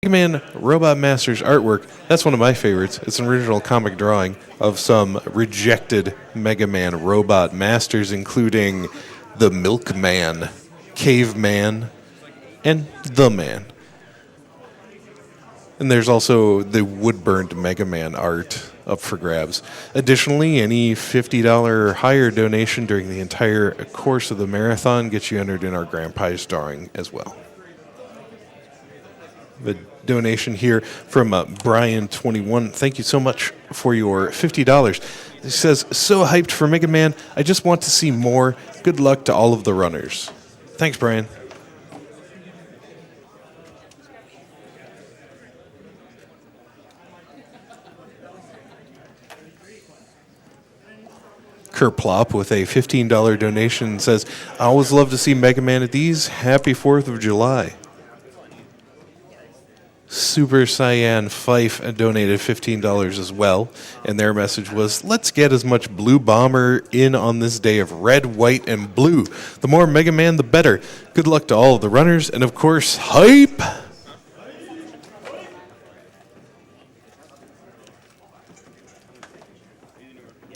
Mega Man Robot Masters artwork, that's one of my favorites. It's an original comic drawing of some rejected Mega Man Robot Masters, including the Milkman, Caveman, and the Man. And there's also the wood-burned Mega Man art up for grabs. Additionally, any $50 or higher donation during the entire course of the marathon gets you entered in our grand prize drawing as well. The donation here from Brian21. Thank you so much for your $50. He says, so hyped for Mega Man. I just want to see more. Good luck to all of the runners. Thanks, Brian. Kerplop with a $15 donation says, I always love to see Mega Man at these. Happy 4th of July. Super Cyan Fife donated $15 as well, and their message was, let's get as much Blue Bomber in on this day of red, white, and blue. The more Mega Man, the better. Good luck to all of the runners, and of course, hype!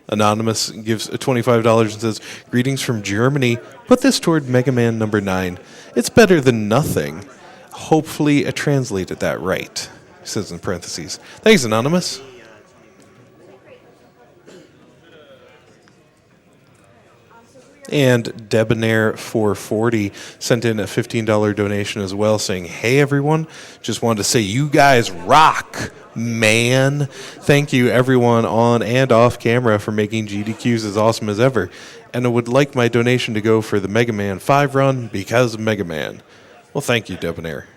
Anonymous gives $25 and says, greetings from Germany. Put this toward Mega Man number 9. It's better than nothing. Hopefully I translated that right, he says in parentheses. Thanks, Anonymous. And Debonair440 sent in a $15 donation as well, saying, hey, everyone, just wanted to say you guys rock, man. Thank you, everyone on and off camera, for making GDQs as awesome as ever. And I would like my donation to go for the Mega Man 5 run because of Mega Man. Well, thank you, Debonair.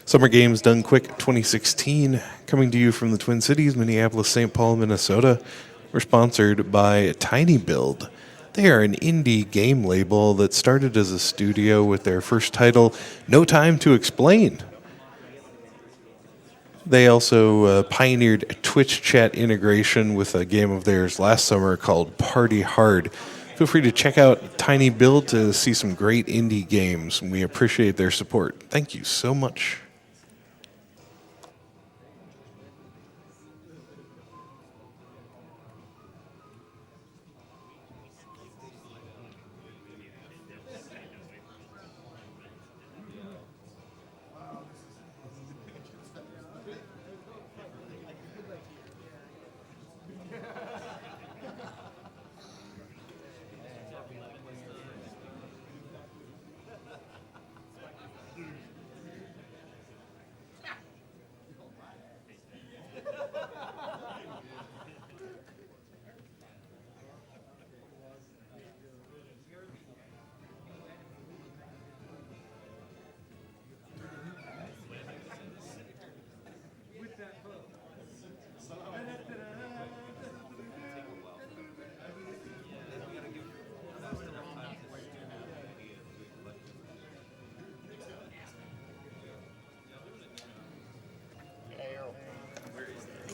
Summer Games Done Quick 2016, coming to you from the Twin Cities, Minneapolis, St. Paul, Minnesota. We're sponsored by Tiny Build. They are an indie game label that started as a studio with their first title, No Time to Explain. They also pioneered Twitch chat integration with a game of theirs last summer called Party Hard. Feel free to check out Tiny Build to see some great indie games. We appreciate their support. Thank you so much.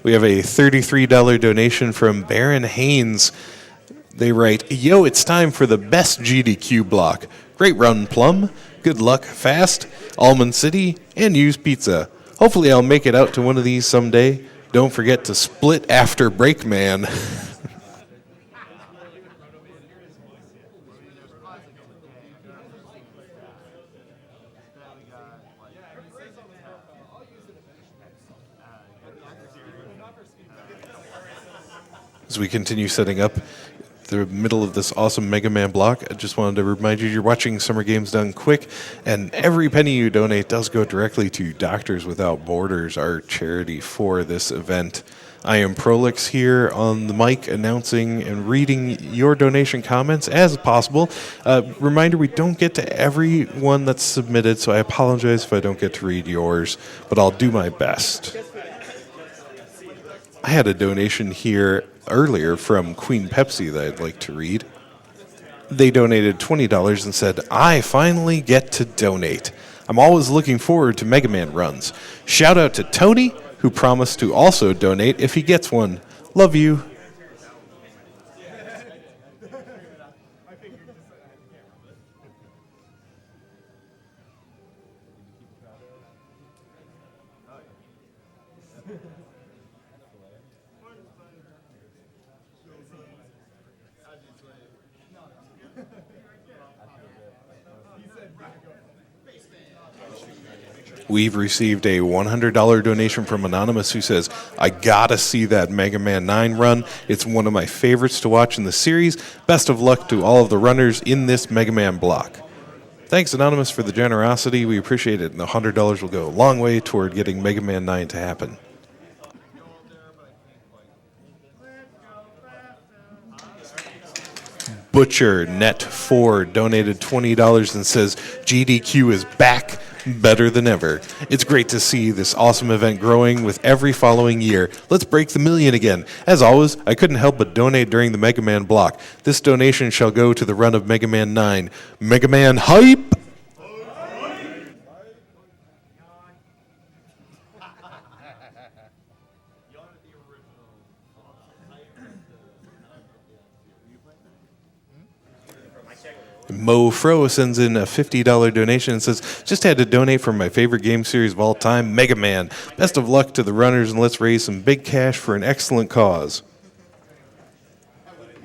We have a $33 donation from Baron Haynes. They write, yo, it's time for the best GDQ block. Great run, Plum. Good luck, Fast, Almond City, and Use Pizza. Hopefully I'll make it out to one of these someday. Don't forget to split after Breakman. As we continue setting up the middle of this awesome Mega Man block, I just wanted to remind you you're watching Summer Games Done Quick, and every penny you donate does go directly to Doctors Without Borders, our charity for this event. I am Prolix here on the mic announcing and reading your donation comments as possible. Reminder, we don't get to everyone that's submitted, so I apologize if I don't get to read yours, but I'll do my best. I had a donation here earlier from Queen Pepsi that I'd like to read. They donated $20 and said, I finally get to donate. I'm always looking forward to Mega Man runs. Shout out to Tony, who promised to also donate if he gets one. Love you. We've received a $100 donation from Anonymous who says, I gotta see that Mega Man 9 run. It's one of my favorites to watch in the series. Best of luck to all of the runners in this Mega Man block. Thanks, Anonymous, for the generosity. We appreciate it. And the $100 will go a long way toward getting Mega Man 9 to happen. Butcher Net 4 donated $20 and says, GDQ is back. Better than ever. It's great to see this awesome event growing with every following year. Let's break the million again. As always, I couldn't help but donate during the Mega Man block. This donation shall go to the run of Mega Man 9. Mega Man hype! Mo Fro sends in a $50 donation and says, just had to donate for my favorite game series of all time, Mega Man. Best of luck to the runners, and let's raise some big cash for an excellent cause.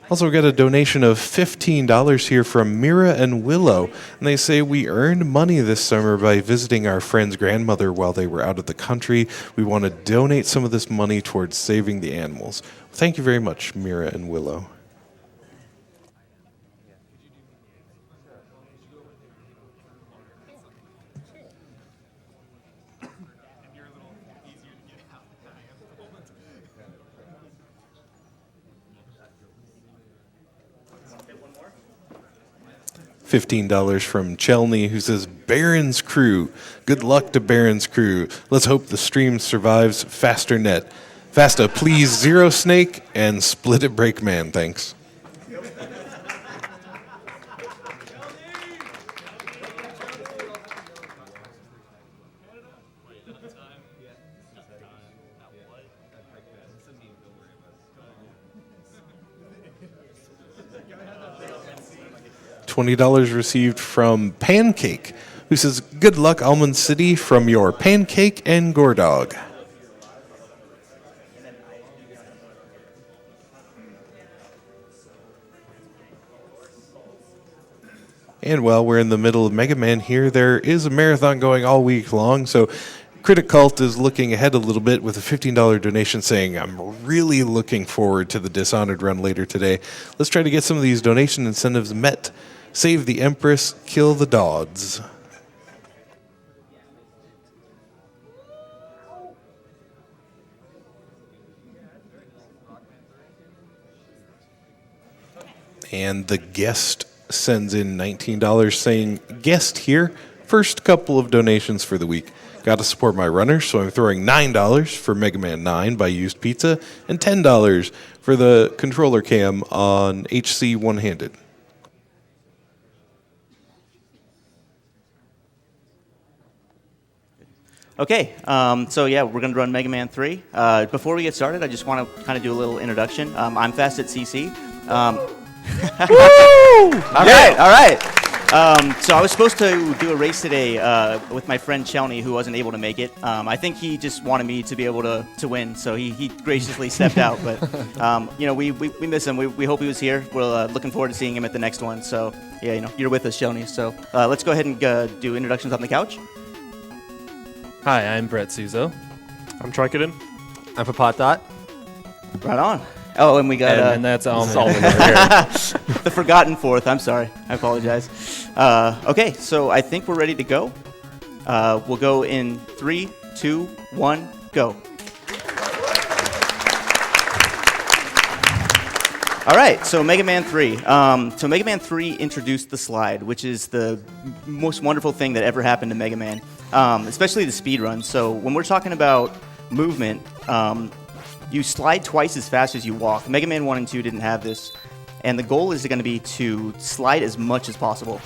Also, we got a donation of $15 here from Mira and Willow, and they say, we earned money this summer by visiting our friend's grandmother while they were out of the country. We want to donate some of this money towards saving the animals. Thank you very much, Mira and Willow. $15 from Chelney, who says, Baron's crew. Good luck to Baron's crew. Let's hope the stream survives faster net. Fasta, please, Zero Snake, and Split It Break Man, thanks. $20 received from Pancake, who says, good luck, Almond City, from your Pancake and Gordog. And while we're in the middle of Mega Man here, there is a marathon going all week long, so Critic Cult is looking ahead a little bit with a $15 donation saying, I'm really looking forward to the Dishonored run later today. Let's try to get some of these donation incentives met. Save the Empress, kill the Dodds. And the guest sends in $19 saying, guest here, first couple of donations for the week. Got to support my runners, so I'm throwing $9 for Mega Man 9 by Used Pizza and $10 for the controller cam on HC One-Handed. Okay, so yeah, we're going to run Mega Man 3. Before we get started, I just want to kind of do a little introduction. I'm fastatcc. Woo! All right. So I was supposed to do a race today with my friend Chelney, who wasn't able to make it. I think he just wanted me to be able to win, so he graciously stepped out. But we miss him. We hope he was here. We're looking forward to seeing him at the next one. So yeah, you're with us, Chelney. So let's go ahead and do introductions on the couch. Hi, I'm Brett Suzo. I'm Tricodin. I'm Papat. Right on. Oh, and we got... and that's Almond. The forgotten fourth. I'm sorry. I apologize. Okay, so I think we're ready to go. We'll go in 3, 2, 1, go. All right, so Mega Man 3. So Mega Man 3 introduced the slide, which is the most wonderful thing that ever happened to Mega Man, especially the speedrun. So when we're talking about movement, you slide twice as fast as you walk. Mega Man 1 and 2 didn't have this, and the goal is going to be to slide as much as possible.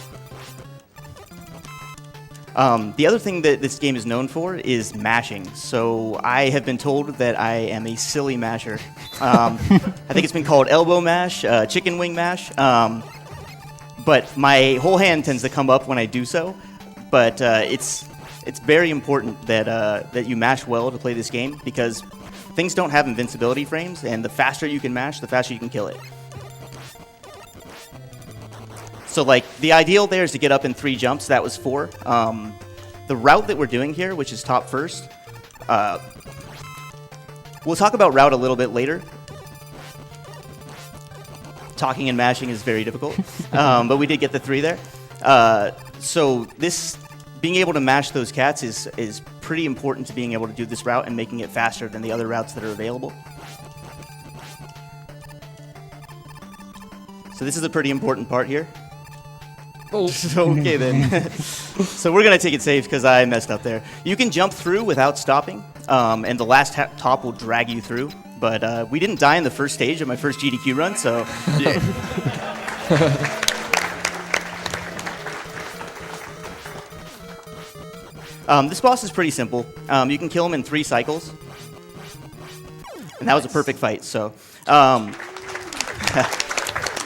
The other thing that this game is known for is mashing. So I have been told that I am a silly masher. I think it's been called elbow mash, chicken wing mash. But my whole hand tends to come up when I do so. But it's it's very important that that you mash well to play this game because things don't have invincibility frames, and the faster you can mash, the faster you can kill it. So like the ideal there is to get up in 3 jumps. That was 4. The route that we're doing here, which is top first, we'll talk about route a little bit later. Talking and mashing is very difficult, but we did get the 3 there. So this being able to mash those cats is pretty important to being able to do this route and making it faster than the other routes that are available. So this is a pretty important part here. Oh. Okay then. So we're gonna take it safe because I messed up there. You can jump through without stopping, and the last top will drag you through. But we didn't die in the first stage of my first GDQ run, so yeah. This boss is pretty simple. You can kill him in 3 cycles, and that was a perfect fight. So.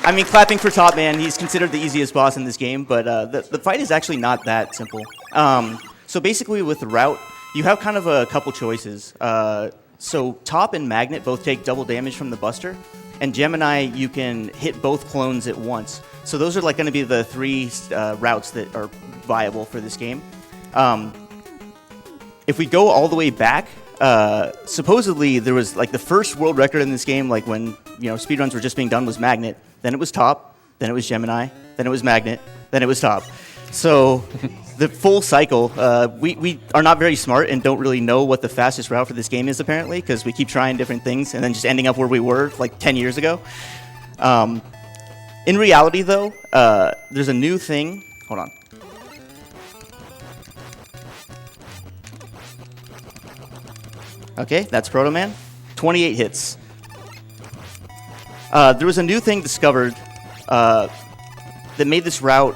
I mean, clapping for Top Man. He's considered the easiest boss in this game, but the fight is actually not that simple. So basically with the route, you have kind of a couple choices. So Top and Magnet both take double damage from the Buster, and Gemini, you can hit both clones at once. So those are like going to be the 3 routes that are viable for this game. If we go all the way back, supposedly there was like the first world record in this game, like when speedruns were just being done, was Magnet. Then it was Top, then it was Gemini, then it was Magnet, then it was Top. So the full cycle, we are not very smart and don't really know what the fastest route for this game is apparently, because we keep trying different things and then just ending up where we were like 10 years ago. In reality though, there's a new thing. Hold on. Okay, that's Proto Man. 28 hits. There was a new thing discovered that made this route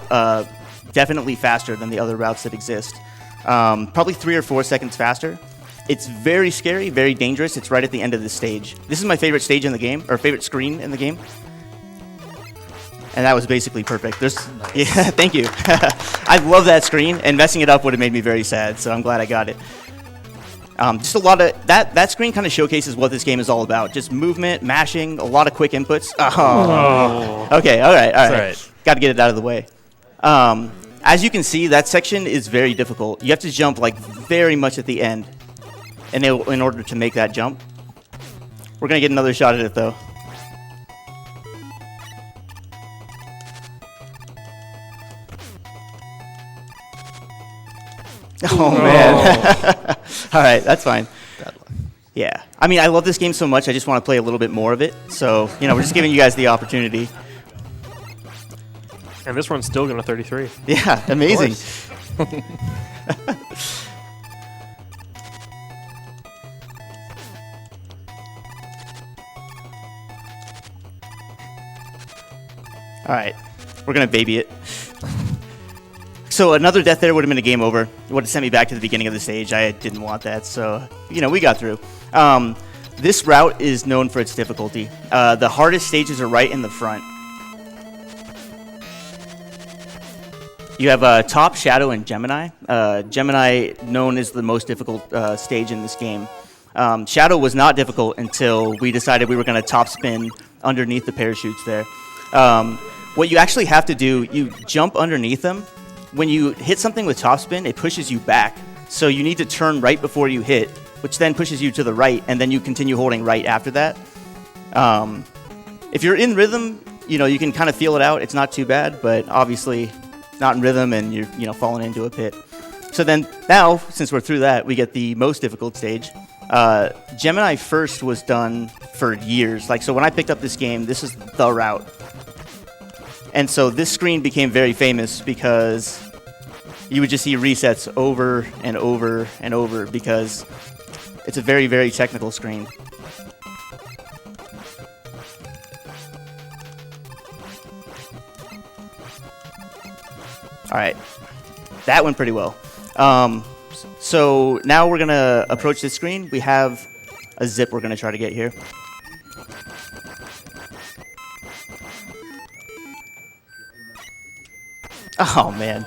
definitely faster than the other routes that exist. Probably 3 or 4 seconds faster. It's very scary, very dangerous. It's right at the end of this stage. This is my favorite stage in the game, or favorite screen in the game. And that was basically perfect. Nice. Yeah, thank you. I love that screen, and messing it up would have made me very sad, so I'm glad I got it. Just a lot of that screen kind of showcases what this game is all about. Just movement, mashing, a lot of quick inputs. Oh. Okay, all right. Got to get it out of the way. As you can see, that section is very difficult. You have to jump like very much at the end, and in order to make that jump. We're gonna get another shot at it though. Oh man. All right, that's fine. Yeah. I mean, I love this game so much, I just want to play a little bit more of it. So, we're just giving you guys the opportunity. And this one's still going to 33. Yeah, amazing. All right, we're going to baby it. So another death there would have been a game over. It would have sent me back to the beginning of the stage. I didn't want that, so, we got through. This route is known for its difficulty. The hardest stages are right in the front. You have Top, Shadow, and Gemini. Gemini, known as the most difficult stage in this game. Shadow was not difficult until we decided we were going to top spin underneath the parachutes there. What you actually have to do, you jump underneath them. When you hit something with topspin, it pushes you back. So you need to turn right before you hit, which then pushes you to the right, and then you continue holding right after that. If you're in rhythm, you can kind of feel it out. It's not too bad, but obviously not in rhythm, and you're falling into a pit. So then now, since we're through that, we get the most difficult stage. Gemini first was done for years. So when I picked up this game, this is the route. And so this screen became very famous because you would just see resets over and over and over because it's a very, very technical screen. All right, that went pretty well. So now we're gonna approach this screen. We have a zip we're gonna try to get here. Oh, man.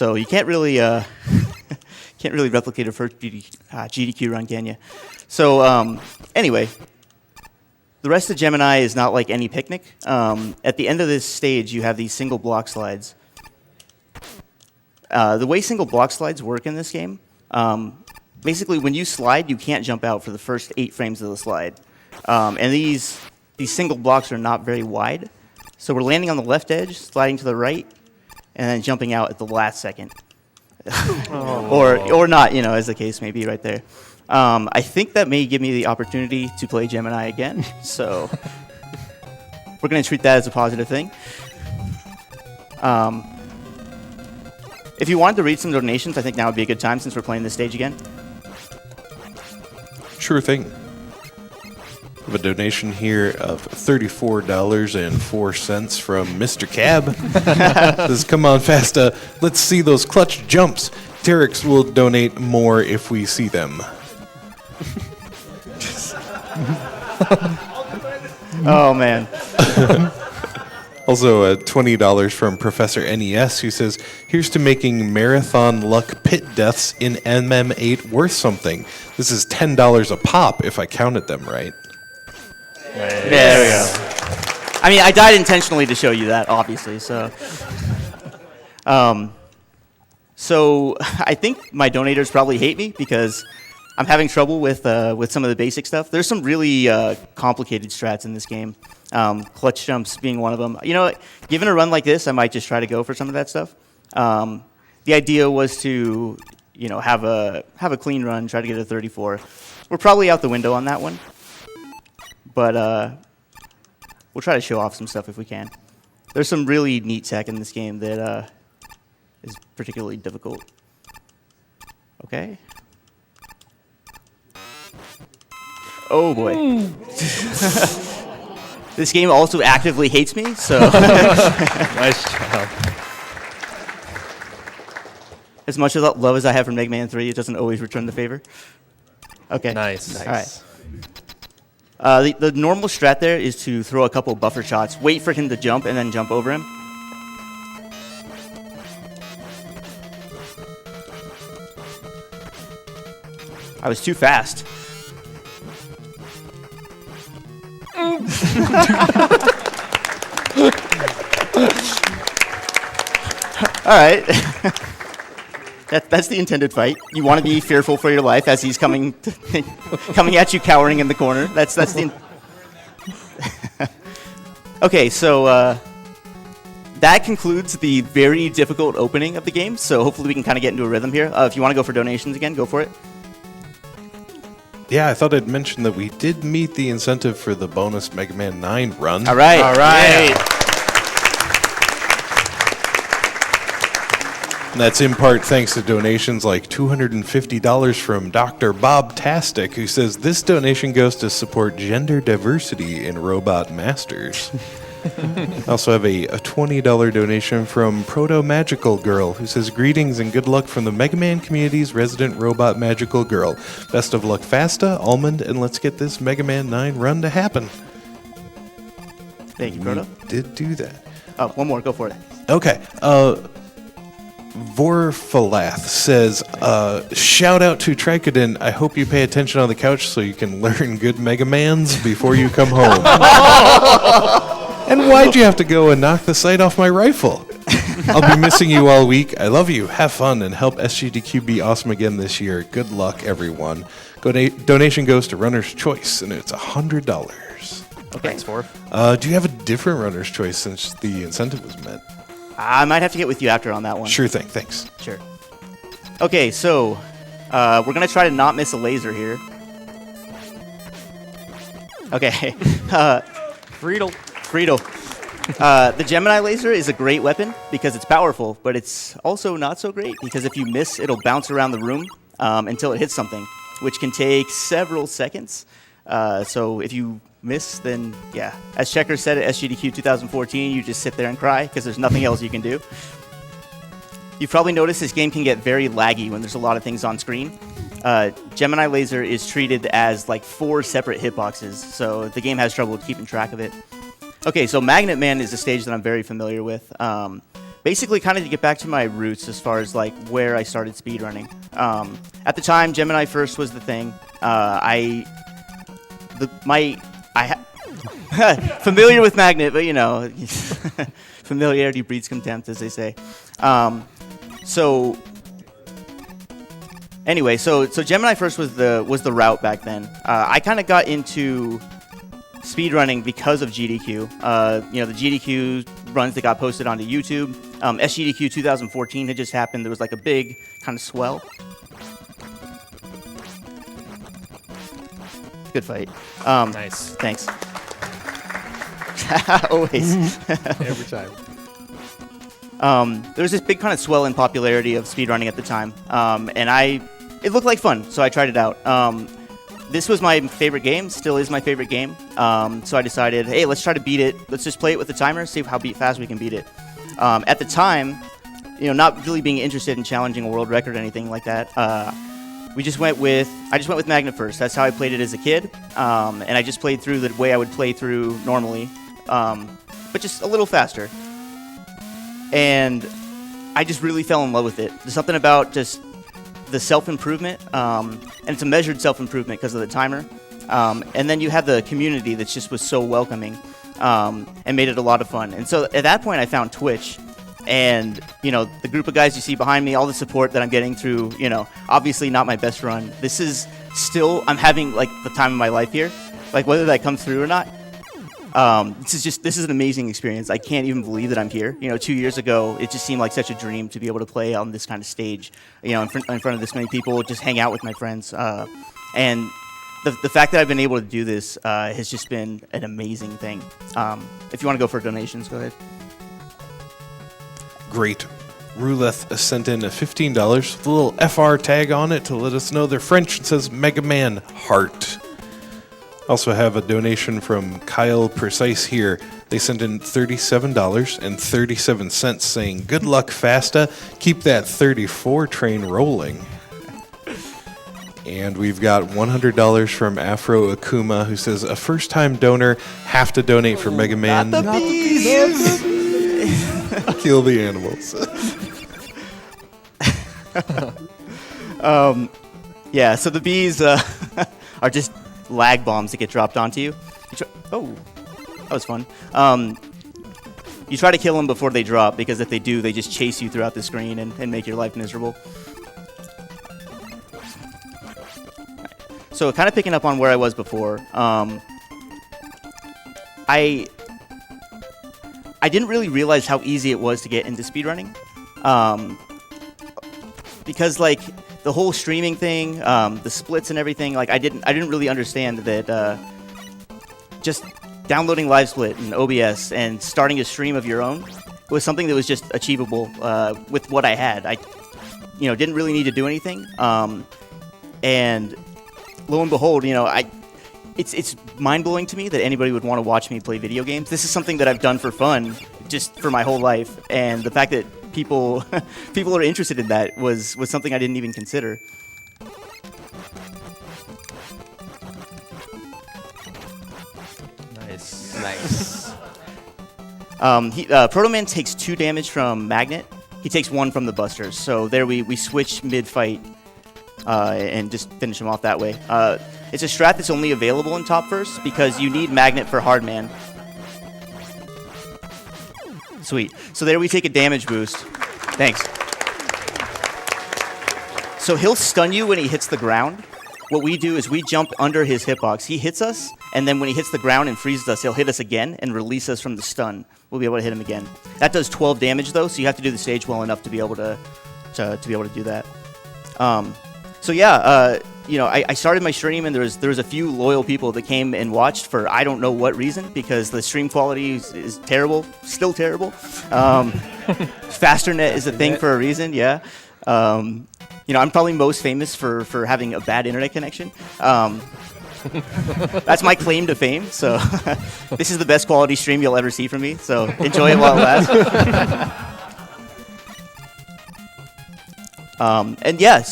So you can't really can't really replicate a first GDQ run, can you? So anyway, the rest of Gemini is not like any picnic. At the end of this stage, you have these single block slides. The way single block slides work in this game, basically when you slide, you can't jump out for the first 8 frames of the slide. And these single blocks are not very wide. So we're landing on the left edge, sliding to the right, and then jumping out at the last second. or not, as the case may be right there. I think that may give me the opportunity to play Gemini again, so we're going to treat that as a positive thing. If you wanted to read some donations, I think now would be a good time since we're playing this stage again. Sure thing. We have a donation here of $34.04 from Mr. Cab. Says, come on, Fasta. Let's see those clutch jumps. Terex will donate more if we see them. Oh, man. Also, $20 from Professor NES, who says, here's to making marathon luck pit deaths in MM8 worth something. This is $10 a pop if I counted them right. Nice. There we go. I mean, I died intentionally to show you that, obviously. So I think my donators probably hate me because I'm having trouble with some of the basic stuff. There's some really complicated strats in this game. Clutch jumps being one of them. Given a run like this, I might just try to go for some of that stuff. The idea was to, have a clean run, try to get a 34. We're probably out the window on that one. But we'll try to show off some stuff if we can. There's some really neat tech in this game that is particularly difficult. Okay. Oh, boy. This game also actively hates me, so... Nice job. As much love as I have for Mega Man 3, it doesn't always return the favor. Okay. Nice. All right. The normal strat there is to throw a couple buffer shots, wait for him to jump, and then jump over him. I was too fast. All right. That's the intended fight. You want to be fearful for your life as he's coming at you, cowering in the corner. That's the. Okay, so that concludes the very difficult opening of the game. So hopefully we can kind of get into a rhythm here. If you want to go for donations again, go for it. Yeah, I thought I'd mention that we did meet the incentive for the bonus Mega Man 9 run. All right. All right. Great. And that's in part thanks to donations like $250 from Dr. Bob Tastic, who says this donation goes to support gender diversity in Robot Masters. Also have a $20 donation from Proto Magical Girl, who says greetings and good luck from the Mega Man community's resident robot magical girl. Best of luck, Fasta, Almond, and let's get this Mega Man 9 run to happen. Thank you, Proto. We did do that. Oh, one more. Go for it. Okay. Vorfalath says, shout out to Tricoden. I hope you pay attention on the couch so you can learn good Mega Mans before you come home. And why'd you have to go and knock the sight off my rifle? I'll be missing you all week. I love you. Have fun and help SGDQ be awesome again this year. Good luck, everyone. Donation goes to Runner's Choice, and it's $100. Okay. Thanks, Forf. Do you have a different Runner's Choice since the incentive was met? I might have to get with you after on that one. Sure thing. Thanks. Sure. Okay, so we're going to try to not miss a laser here. Okay. Friedel. The Gemini laser is a great weapon because it's powerful, but it's also not so great because if you miss, it'll bounce around the room until it hits something, which can take several seconds. So if you miss, then yeah. As Checker said at SGDQ 2014, you just sit there and cry because there's nothing else you can do. You've probably noticed this game can get very laggy when there's a lot of things on screen. Gemini Laser is treated as like 4 separate hitboxes, so the game has trouble keeping track of it. Okay, so Magnet Man is a stage that I'm very familiar with. basically kind of to get back to my roots as far as like where I started speedrunning. At the time, Gemini first was the thing. Familiar with Magnet, but you know, familiarity breeds contempt, as they say. So Gemini first was the route back then. I kind of got into speedrunning because of GDQ. You know, the GDQ runs that got posted onto YouTube. SGDQ2014 had just happened. There was like a big kind of swell. Good fight. Nice. Thanks. Always. Every time. There was this big kind of swell in popularity of speedrunning at the time, and it looked like fun, so I tried it out. This was my favorite game, still is my favorite game, so I decided, hey, let's try to beat it. Let's just play it with the timer, see how fast we can beat it. At the time, you know, not really being interested in challenging a world record or anything like that, I just went with Magnet first. That's how I played it as a kid, and I just played through the way I would play through normally, but just a little faster. And I just really fell in love with it. There's something about just the self-improvement, and it's a measured self-improvement because of the timer. And then you have the community that just was so welcoming, and made it a lot of fun. And so at that point, I found Twitch. And, you know, the group of guys you see behind me, all the support that I'm getting through, you know, obviously not my best run. This is still, I'm having, like, the time of my life here. Like, whether that comes through or not. This is an amazing experience. I can't even believe that I'm here. You know, 2 years ago, it just seemed like such a dream to be able to play on this kind of stage, you know, in front of this many people, just hang out with my friends. And the fact that I've been able to do this has just been an amazing thing. If you want to go for donations, go ahead. Great. Roulette sent in a $15 with a little FR tag on it to let us know they're French. It says Mega Man Heart. Also have a donation from Kyle Precise here. They sent in $37.37 saying, good luck, Fasta. Keep that 34 train rolling. And we've got $100 from Afro Akuma, who says, a first-time donor, have to donate for Mega Man. Not the bees. Kill the animals. Yeah, so the bees are just lag bombs that get dropped onto you. Oh, that was fun. You try to kill them before they drop, because if they do, they just chase you throughout the screen and make your life miserable. So kind of picking up on where I was before, I didn't really realize how easy it was to get into speedrunning, because like the whole streaming thing, the splits and everything, like I didn't really understand that just downloading LiveSplit and OBS and starting a stream of your own was something that was just achievable with what I had. I didn't really need to do anything, and lo and behold, it's mind-blowing to me that anybody would want to watch me play video games. This is something that I've done for fun, just for my whole life, and the fact that people are interested in that was something I didn't even consider. Nice. Proto Man takes 2 damage from Magnet. He takes 1 from the Busters. So there we switch mid-fight and just finish him off that way. It's a strat that's only available in Top First because you need Magnet for Hard Man. Sweet. So there we take a damage boost. Thanks. So he'll stun you when he hits the ground. What we do is we jump under his hitbox. He hits us, and then when he hits the ground and freezes us, he'll hit us again and release us from the stun. We'll be able to hit him again. That does 12 damage though, so you have to do the stage well enough to be able to do that. I started my stream, and there was a few loyal people that came and watched for I don't know what reason, because the stream quality is terrible, still terrible. Fasternet is a thing for a reason, yeah. I'm probably most famous for having a bad internet connection. That's my claim to fame, so this is the best quality stream you'll ever see from me, so enjoy it while it lasts.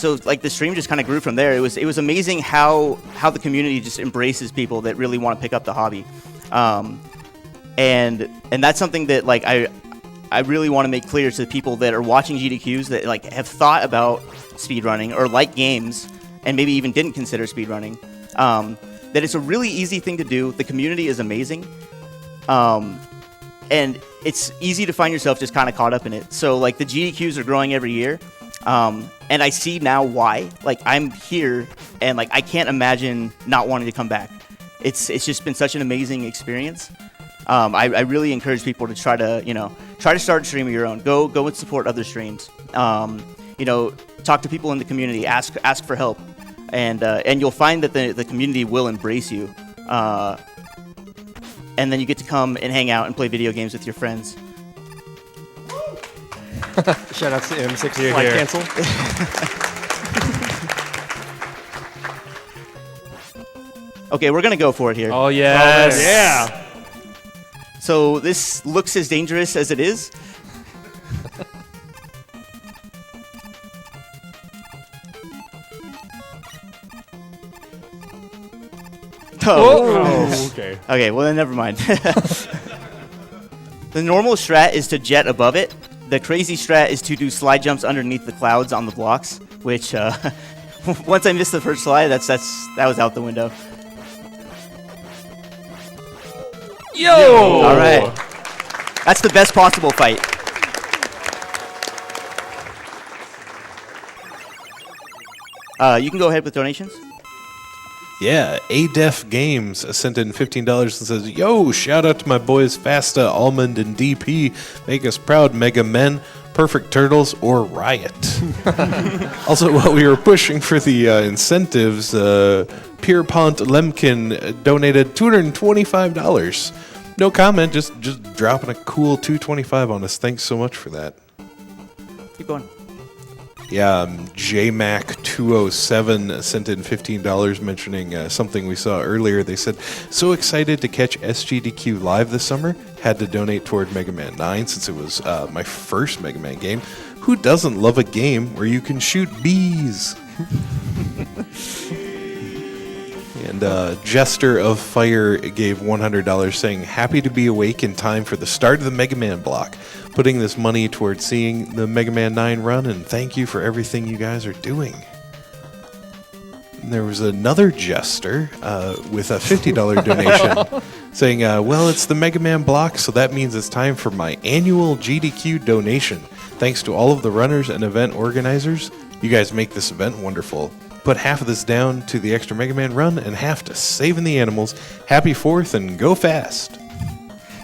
So like the stream just kind of grew from there. It was amazing how the community just embraces people that really want to pick up the hobby, and that's something that like I really want to make clear to the people that are watching GDQs that like have thought about speedrunning or like games and maybe even didn't consider speedrunning, that it's a really easy thing to do. The community is amazing. And it's easy to find yourself just kind of caught up in it. So like the GDQs are growing every year. And I see now why. Like I'm here and like I can't imagine not wanting to come back. It's just been such an amazing experience. I really encourage people to try to start streaming your own. Go and support other streams. Talk to people in the community. Ask for help, and you'll find that the community will embrace you. And then you get to come and hang out and play video games with your friends. Shout out to M6 Here, Wily here. Castle. Okay, we're gonna go for it here. Oh, yes. Yeah. So this looks as dangerous as it is. Oh, okay. Okay, well then never mind. The normal strat is to jet above it. The crazy strat is to do slide jumps underneath the clouds on the blocks, which once I missed the first slide, that was out the window. Yo! All right. That's the best possible fight. You can go ahead with donations. Yeah, ADEF Games sent in $15 and says, "Yo, shout out to my boys Fasta, Almond, and DP. Make us proud, Mega Men, Perfect Turtles, or Riot." Also, while we were pushing for the incentives, Pierpont Lemkin donated $225. No comment, just dropping a cool $225 on us. Thanks so much for that. Keep going. Yeah, JMac207 sent in $15 mentioning something we saw earlier. They said, "So excited to catch SGDQ live this summer. Had to donate toward Mega Man 9 since it was my first Mega Man game. Who doesn't love a game where you can shoot bees?" And Jester of Fire gave $100 saying, "Happy to be awake in time for the start of the Mega Man block. Putting this money towards seeing the Mega Man 9 run, and thank you for everything you guys are doing." And there was another Jester with a $50 donation saying, "Well, it's the Mega Man block, so that means it's time for my annual GDQ donation. Thanks to all of the runners and event organizers. You guys make this event wonderful. Put half of this down to the extra Mega Man run and half to saving the animals. Happy 4th and go fast."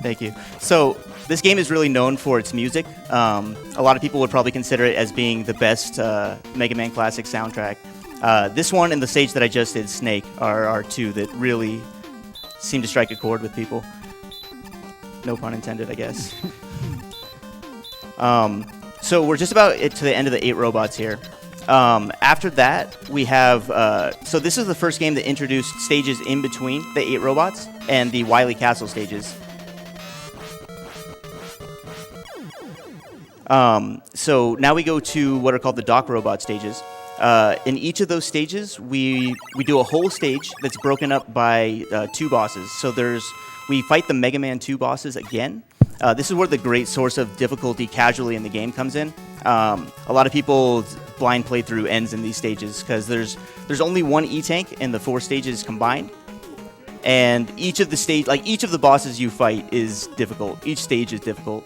Thank you. So this game is really known for its music. A lot of people would probably consider it as being the best Mega Man Classic soundtrack. This one and the stage that I just did, Snake, are two that really seem to strike a chord with people. No pun intended, I guess. So we're just about to the end of the 8 robots here. After that, we have... so this is the first game that introduced stages in between the 8 robots and the Wily Castle stages. So now we go to what are called the dock robot stages. In each of those stages, we do a whole stage that's broken up by 2 bosses. So we fight the Mega Man 2 bosses again. This is where the great source of difficulty casually in the game comes in. A lot of people's blind playthrough ends in these stages because there's only one E-tank in the 4 stages combined. And each of the bosses you fight is difficult. Each stage is difficult.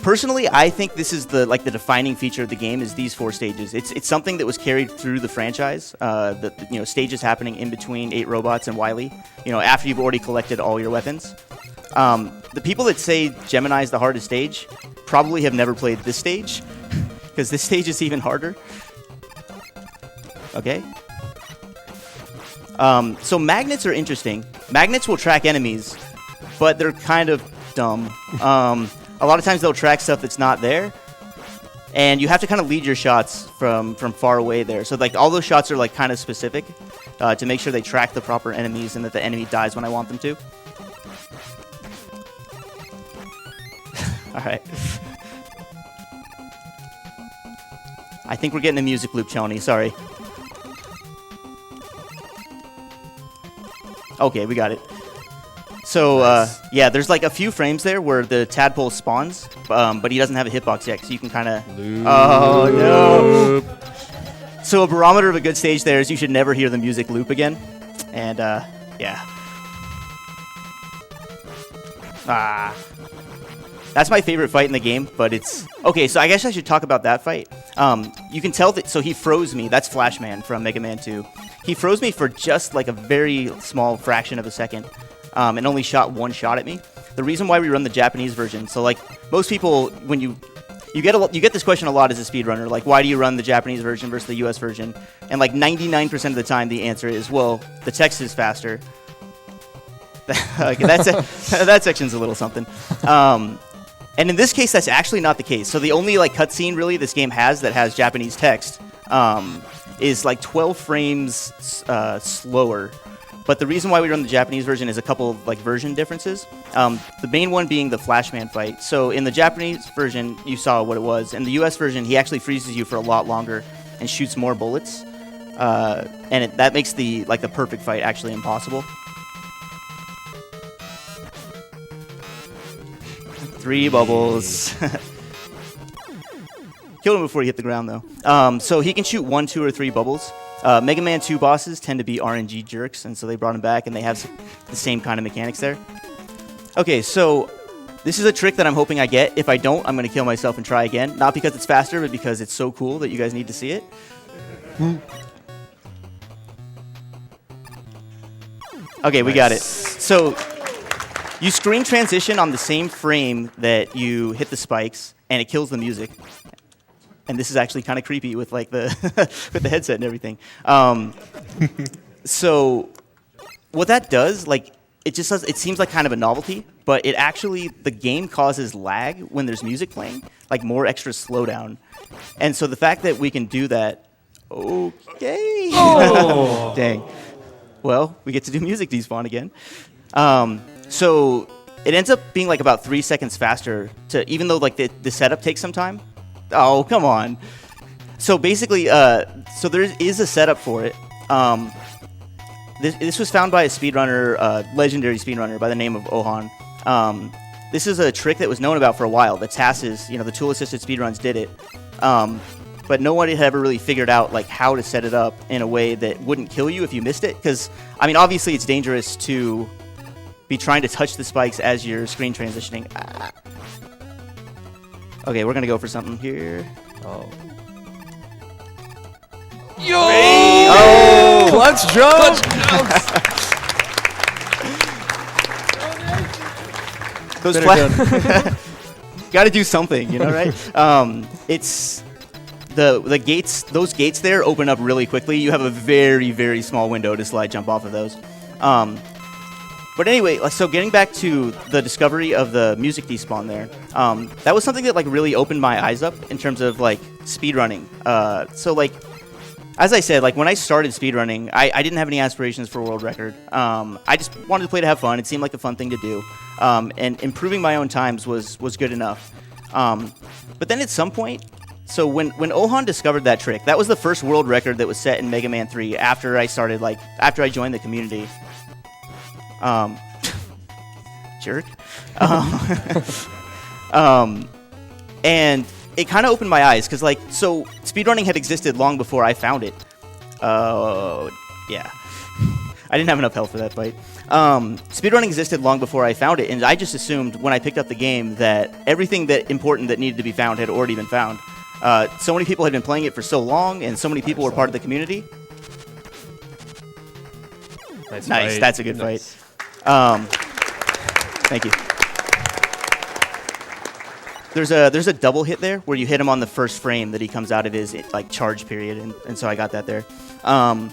Personally, I think this is the defining feature of the game is these 4 stages. It's something that was carried through the franchise. Stages happening in between 8 robots and Wily. After you've already collected all your weapons. The people that say Gemini is the hardest stage probably have never played this stage because this stage is even harder. Okay. So magnets are interesting. Magnets will track enemies, but they're kind of dumb. A lot of times they'll track stuff that's not there, and you have to kind of lead your shots from far away there. So all those shots are kind of specific to make sure they track the proper enemies and that the enemy dies when I want them to. All right. I think we're getting a music loop, Chony. Sorry. Okay, we got it. So yeah, there's like a few frames there where the tadpole spawns, but he doesn't have a hitbox yet, so you can kind of. Oh no! So a barometer of a good stage there is you should never hear the music loop again, and yeah. That's my favorite fight in the game, but it's okay. So I guess I should talk about that fight. You can tell that. So he froze me. That's Flash Man from Mega Man 2. He froze me for just like a very small fraction of a second, and only shot one shot at me. The reason why we run the Japanese version. So like most people, when you get this question a lot as a speedrunner, like why do you run the Japanese version versus the US version? And like 99% of the time, the answer is, well, the text is faster. That section's a little something. And in this case, that's actually not the case. So the only like cutscene really this game has that has Japanese text is like 12 frames slower. But the reason why we run the Japanese version is a couple of like version differences. The main one being the Flashman fight. So in the Japanese version, you saw what it was. In the US version, he actually freezes you for a lot longer and shoots more bullets. And that makes the perfect fight actually impossible. 3 bubbles. Killed him before he hit the ground, though. So he can shoot 1, 2, or 3 bubbles. Mega Man 2 bosses tend to be RNG jerks, and so they brought him back, and they have the same kind of mechanics there. Okay, so this is a trick that I'm hoping I get. If I don't, I'm going to kill myself and try again. Not because it's faster, but because it's so cool that you guys need to see it. Okay, we got it. So you screen transition on the same frame that you hit the spikes, and it kills the music. And this is actually kind of creepy with like the with the headset and everything. So what that does, like, it seems like kind of a novelty, but it actually, the game causes lag when there's music playing, like more extra slowdown. And so the fact that we can do that, okay. Oh. Dang. Well, we get to do music despawn again. So it ends up being like about 3 seconds faster even though like the setup takes some time. Oh, come on. So basically, so there is a setup for it. This was found by a speedrunner, legendary speedrunner by the name of Ohan. This is a trick that was known about for a while. The TAS's, the tool-assisted speedruns did it. But no one had ever really figured out like how to set it up in a way that wouldn't kill you if you missed it. Because, I mean, obviously it's dangerous to be trying to touch the spikes as you're screen transitioning. Okay, we're going to go for something here. Oh. Yo! Oh! Clutch jump! Those got to do something, right? It's the gates. Those gates there open up really quickly. You have a very, very small window to slide jump off of those. But anyway, so getting back to the discovery of the music despawn there, that was something that like really opened my eyes up in terms of like speedrunning. So like, as I said, like when I started speedrunning, I didn't have any aspirations for a world record. I just wanted to play to have fun. It seemed like a fun thing to do. And improving my own times was good enough. But then at some point, so when Ohan discovered that trick, that was the first world record that was set in Mega Man 3 after I joined the community. Jerk. And it kind of opened my eyes because, like, so speedrunning had existed long before I found it. Oh, yeah. I didn't have enough health for that fight. Speedrunning existed long before I found it, and I just assumed when I picked up the game that everything that important that needed to be found had already been found. So many people had been playing it for so long, and so many people were part of the community. Nice, that's a good fight. Thank you. There's a double hit there where you hit him on the first frame that he comes out of his like charge period, and so I got that there. And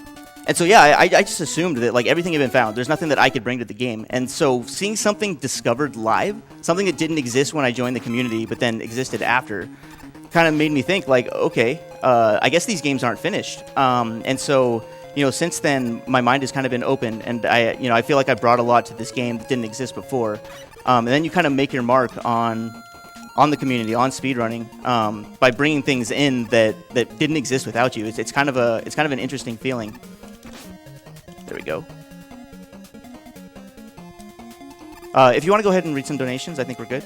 so yeah, I just assumed that like everything had been found. There's nothing that I could bring to the game, and so seeing something discovered live, something that didn't exist when I joined the community, but then existed after, kind of made me think like, okay, I guess these games aren't finished. And so, since then, my mind has kind of been open, and I feel like I brought a lot to this game that didn't exist before. And then you kind of make your mark on the community, on speedrunning, by bringing things in that didn't exist without you. It's kind of an interesting feeling. There we go. If you want to go ahead and read some donations, I think we're good.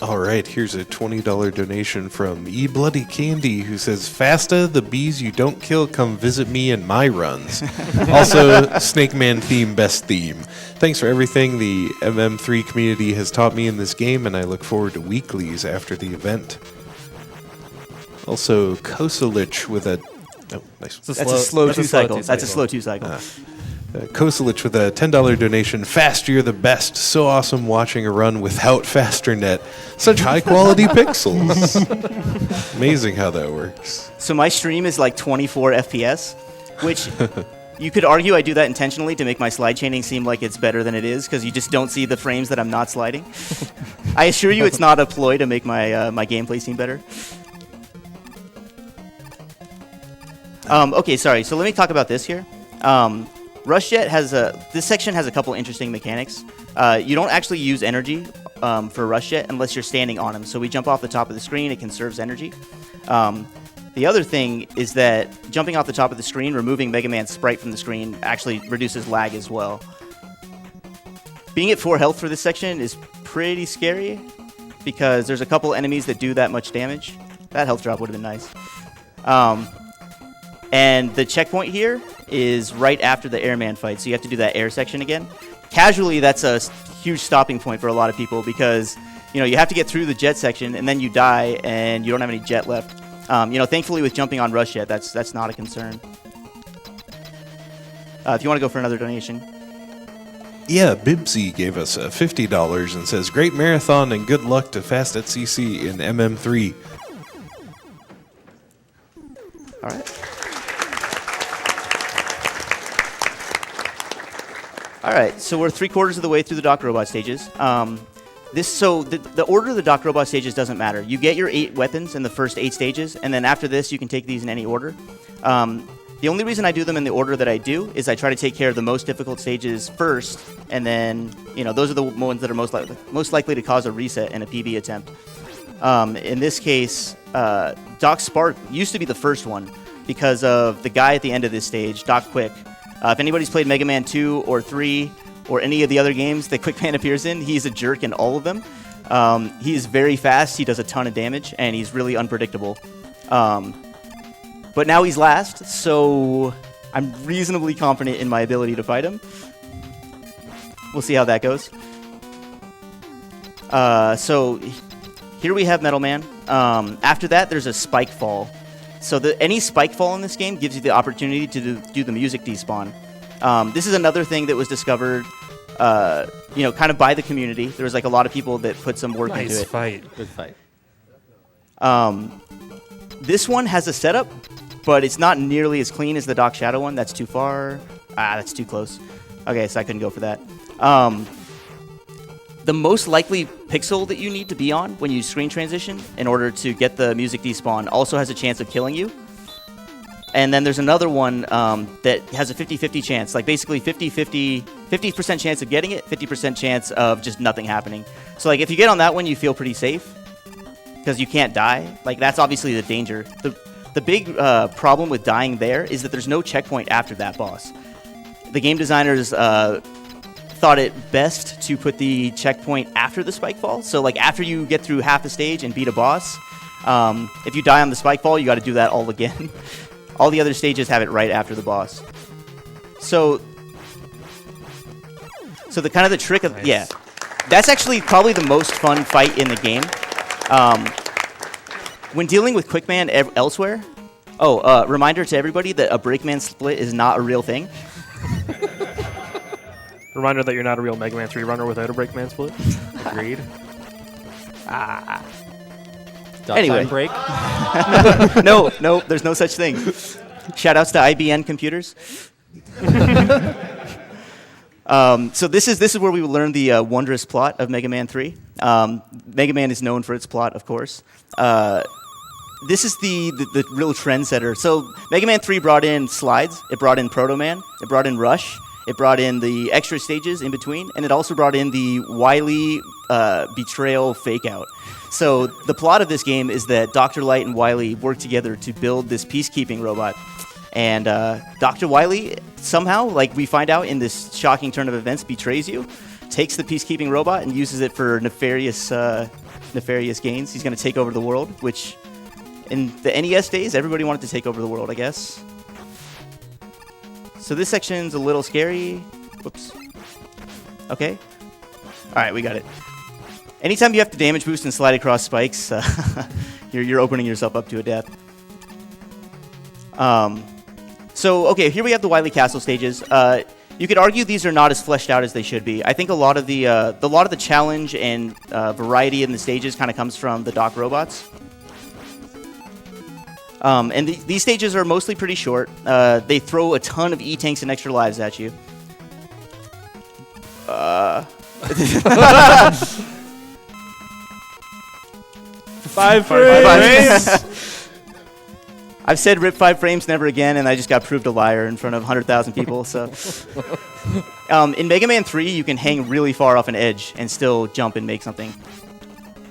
All right, here's a $20 donation from E Bloody Candy, who says, "Fasta, the bees you don't kill come visit me in my runs." Also, Snake Man theme, best theme. Thanks for everything the MM3 community has taught me in this game, and I look forward to weeklies after the event. Also, Koselich with a... Oh, nice. That's a slow 2 cycle. That's a slow 2 cycle. Koselich with a $10 donation. "Fast, you're the best. So awesome watching a run without FasterNet. Such high-quality pixels." Amazing how that works. So my stream is like 24 FPS, which you could argue I do that intentionally to make my slide chaining seem like it's better than it is, because you just don't see the frames that I'm not sliding. I assure you it's not a ploy to make my gameplay seem better. Okay, sorry. So let me talk about this here. RushJet this section has a couple interesting mechanics. You don't actually use energy for RushJet unless you're standing on him. So we jump off the top of the screen, it conserves energy. The other thing is that jumping off the top of the screen, removing Mega Man's sprite from the screen, actually reduces lag as well. Being at 4 health for this section is pretty scary, because there's a couple enemies that do that much damage. That health drop would have been nice. And the checkpoint here is right after the airman fight, so you have to do that air section again. Casually, that's a huge stopping point for a lot of people, because you have to get through the jet section, and then you die, and you don't have any jet left. Thankfully, with jumping on RushJet, that's not a concern. If you want to go for another donation. Yeah, Bibsy gave us $50 and says, "Great marathon and good luck to fastatcc in MM3. All right. All right, so we're 3/4 of the way through the Doc Robot stages. The order of the Doc Robot stages doesn't matter. You get your 8 weapons in the first 8 stages, and then after this, you can take these in any order. The only reason I do them in the order that I do is I try to take care of the most difficult stages first, and then those are the ones that are most likely to cause a reset in a PB attempt. In this case, Doc Spark used to be the first one because of the guy at the end of this stage, Doc Quick. If anybody's played Mega Man 2 or 3 or any of the other games that Quick Man appears in, he's a jerk in all of them. He is very fast, he does a ton of damage, and he's really unpredictable. But now he's last, so I'm reasonably confident in my ability to fight him. We'll see how that goes. So here we have Metal Man. After that, there's a Spike Fall. So any Spike Fall in this game gives you the opportunity to do the music despawn. This is another thing that was discovered, kind of by the community. There was a lot of people that put some work into it. Nice fight. Good fight. This one has a setup, but it's not nearly as clean as the Doc Shadow one. That's too far. That's too close. Okay, so I couldn't go for that. The most likely pixel that you need to be on when you screen transition in order to get the music despawn also has a chance of killing you. And then there's another one that has a 50-50 chance, basically 50% chance of getting it, 50% chance of just nothing happening. So if you get on that one, you feel pretty safe because you can't die. That's obviously the danger. The big problem with dying there is that there's no checkpoint after that boss. The game designers thought it best to put the checkpoint after the Spike Fall. So after you get through half the stage and beat a boss, if you die on the Spike Fall, you got to do that all again. All the other stages have it right after the boss. So the trick of... Nice. Yeah. That's actually probably the most fun fight in the game. When dealing with Quickman elsewhere... reminder to everybody that a Breakman split is not a real thing. Reminder that you're not a real Mega Man 3 runner without a Breakman split. Agreed. Anyway. Time break. No, there's no such thing. Shoutouts to IBM computers. So this is where we will learn the wondrous plot of Mega Man 3. Mega Man is known for its plot, of course. This is the real trendsetter. So Mega Man 3 brought in slides. It brought in Proto Man. It brought in Rush. It brought in the extra stages in between, and it also brought in the Wily betrayal fake-out. So the plot of this game is that Dr. Light and Wily work together to build this peacekeeping robot. And Dr. Wily somehow, like we find out in this shocking turn of events, betrays you, takes the peacekeeping robot and uses it for nefarious gains. He's going to take over the world, which in the NES days, everybody wanted to take over the world, I guess. So this section's a little scary. Whoops. Okay. All right, we got it. Anytime you have to damage boost and slide across spikes, you're opening yourself up to a death. So, okay, here we have the Wily Castle stages. You could argue these are not as fleshed out as they should be. I think a lot of the challenge and variety in the stages kind of comes from the dock robots. And these stages are mostly pretty short. They throw a ton of E-tanks and extra lives at you. 5 frames. I've said rip 5 frames, never again, and I just got proved a liar in front of 100,000 people. So, in Mega Man 3, you can hang really far off an edge and still jump and make something.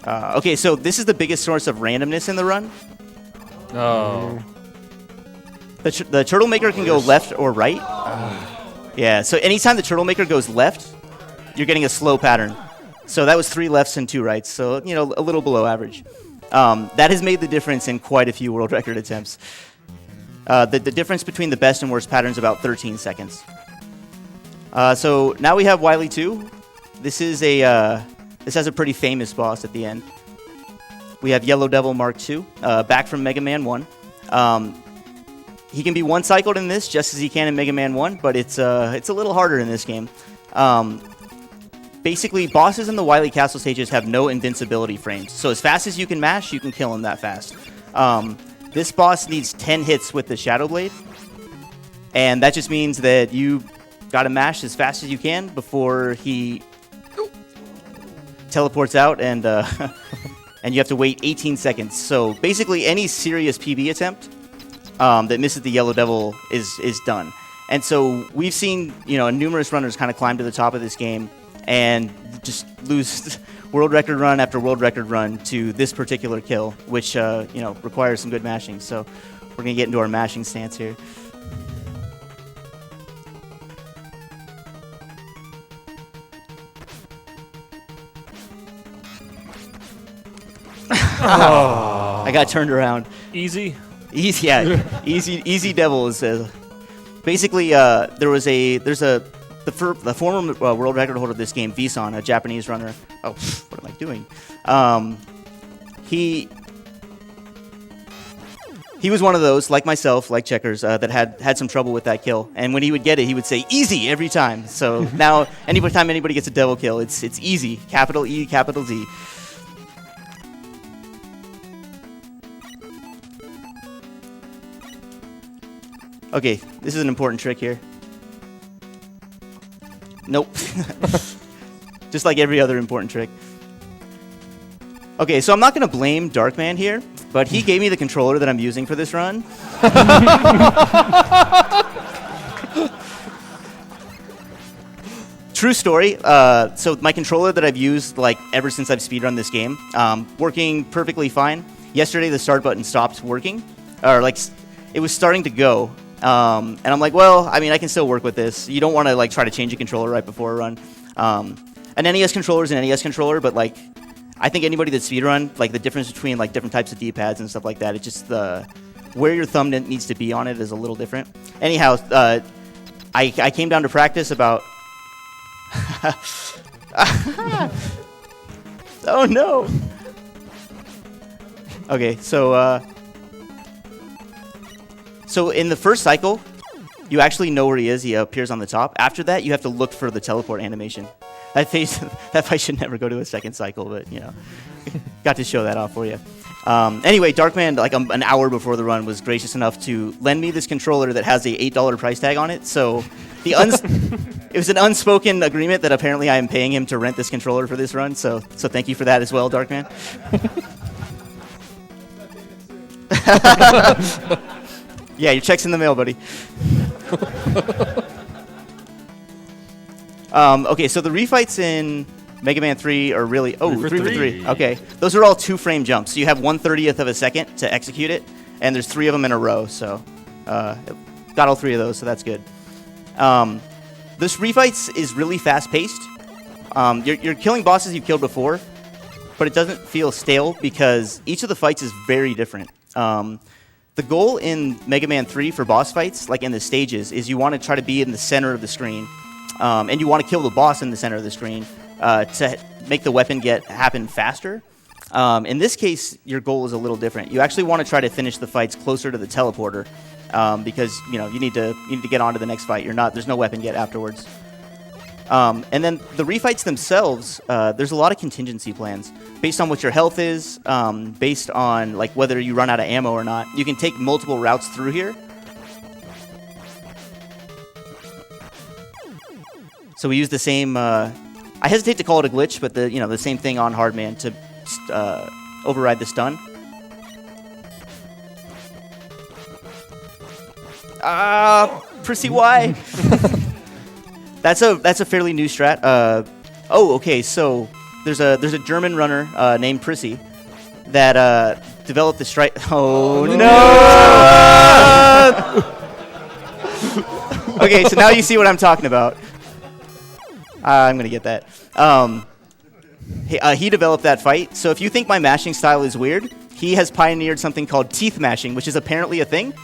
Okay, so this is the biggest source of randomness in the run. Oh. The Turtle Maker can go left or right. Yeah, so anytime the Turtle Maker goes left, you're getting a slow pattern. So that was 3 lefts and 2 rights, so a little below average. That has made the difference in quite a few world record attempts. The difference between the best and worst patterns is about 13 seconds. So now we have Wily 2. This has a pretty famous boss at the end. We have Yellow Devil Mark II, back from Mega Man 1. He can be one-cycled in this just as he can in Mega Man 1, but it's a little harder in this game. Basically, bosses in the Wily Castle stages have no invincibility frames. So as fast as you can mash, you can kill him that fast. This boss needs 10 hits with the Shadow Blade. And that just means that you got to mash as fast as you can before he teleports out, and and you have to wait 18 seconds. So basically, any serious PB attempt that misses the Yellow Devil is done. And so we've seen numerous runners kind of climb to the top of this game and just lose world record run after world record run to this particular kill, which requires some good mashing. So we're gonna get into our mashing stance here. I got turned around. Easy. Easy, yeah. Easy Devil is basically the former world record holder of this game, Vison, a Japanese runner. Oh, what am I doing? He was one of those, like myself, like Checkers, that had some trouble with that kill. And when he would get it, he would say "easy" every time. So now, anytime anybody gets a devil kill, it's easy, capital E, capital Z. Okay, this is an important trick here. Nope. Just like every other important trick. Okay, so I'm not going to blame Darkman here, but he gave me the controller that I'm using for this run. True story. So my controller that I've used ever since I've speedrun this game, working perfectly fine. Yesterday the start button stopped working, or it was starting to go. And I'm like, well, I mean, I can still work with this. You don't want to try to change a controller right before a run. An NES controller is an NES controller, but I think anybody that speedrun, the difference between different types of D-pads and stuff like that, it's just where your thumb needs to be on it is a little different. Anyhow, I came down to practice about. Oh no. Okay, so. So in the first cycle, you actually know where he is. He appears on the top. After that, you have to look for the teleport animation. That fight should never go to a second cycle, but got to show that off for you. Anyway, Darkman, an hour before the run, was gracious enough to lend me this controller that has a $8 price tag on it. So it was an unspoken agreement that apparently I am paying him to rent this controller for this run. So thank you for that as well, Darkman. Yeah, your check's in the mail, buddy. Okay, so the refights in Mega Man 3 are really... Oh, 3 for 3. Okay, those are all 2-frame jumps. So you have 1/30th of a second to execute it, and there's 3 of them in a row. So got all 3 of those, so that's good. This refights is really fast-paced. You're killing bosses you've killed before, but it doesn't feel stale because each of the fights is very different. The goal in Mega Man 3 for boss fights, like in the stages, is you want to try to be in the center of the screen. And you want to kill the boss in the center of the screen to make the weapon happen faster. In this case, your goal is a little different. You actually want to try to finish the fights closer to the teleporter because you need to get on to the next fight. There's no weapon get afterwards. And then the refights themselves, there's a lot of contingency plans based on what your health is, based on like whether you run out of ammo or not. You can take multiple routes through here. So we use the same. I hesitate to call it a glitch, but the same thing on Hardman to override the stun. Prissy Y. That's a fairly new strat. Okay. So there's a German runner named Prissy that developed the strike. Oh no! Okay, so now you see what I'm talking about. I'm gonna get that. He developed that fight. So if you think my mashing style is weird, he has pioneered something called teeth mashing, which is apparently a thing.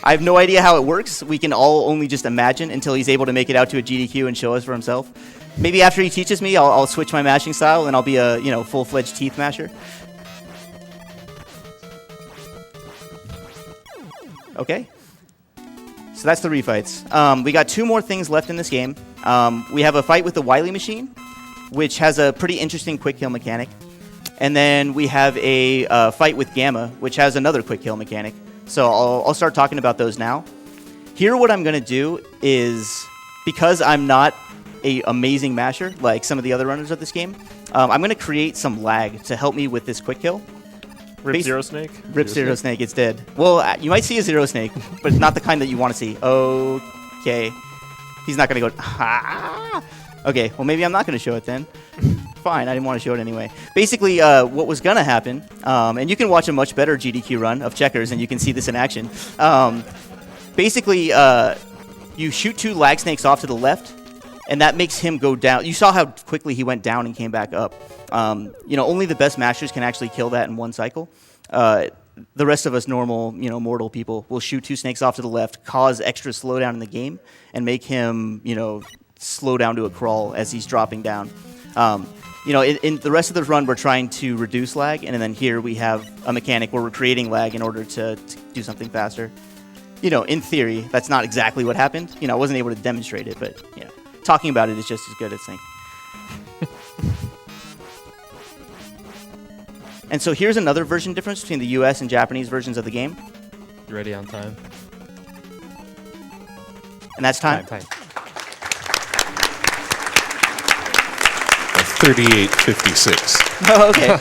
I have no idea how it works. We can all only just imagine until he's able to make it out to a GDQ and show us for himself. Maybe after he teaches me, I'll switch my mashing style and I'll be a full-fledged teeth masher. Okay. So that's the refights. We got 2 more things left in this game. We have a fight with the Wily machine, which has a pretty interesting quick kill mechanic. And then we have a fight with Gamma, which has another quick kill mechanic. So I'll start talking about those now. Here what I'm going to do is, because I'm not an amazing masher like some of the other runners of this game, I'm going to create some lag to help me with this quick kill. Rip Zero Snake? Rip Zero Snake, it's dead. Well, you might see a Zero Snake, but not the kind that you want to see. Okay. He's not going to go, ha! Okay, well maybe I'm not going to show it then. Fine, I didn't want to show it anyway. Basically, what was going to happen, and you can watch a much better GDQ run of Checkers and you can see this in action. Basically, you shoot 2 lag snakes off to the left, and that makes him go down. You saw how quickly he went down and came back up. Only the best mashers can actually kill that in one cycle. The rest of us normal, mortal people will shoot 2 snakes off to the left, cause extra slowdown in the game, and make him, slow down to a crawl as he's dropping down. In the rest of the run, we're trying to reduce lag, and then here we have a mechanic where we're creating lag in order to do something faster. In theory, that's not exactly what happened. I wasn't able to demonstrate it, but talking about it is just as good, I think. And so here's another version difference between the US and Japanese versions of the game. You ready on time? And that's time. Time. 38:56. Oh, okay.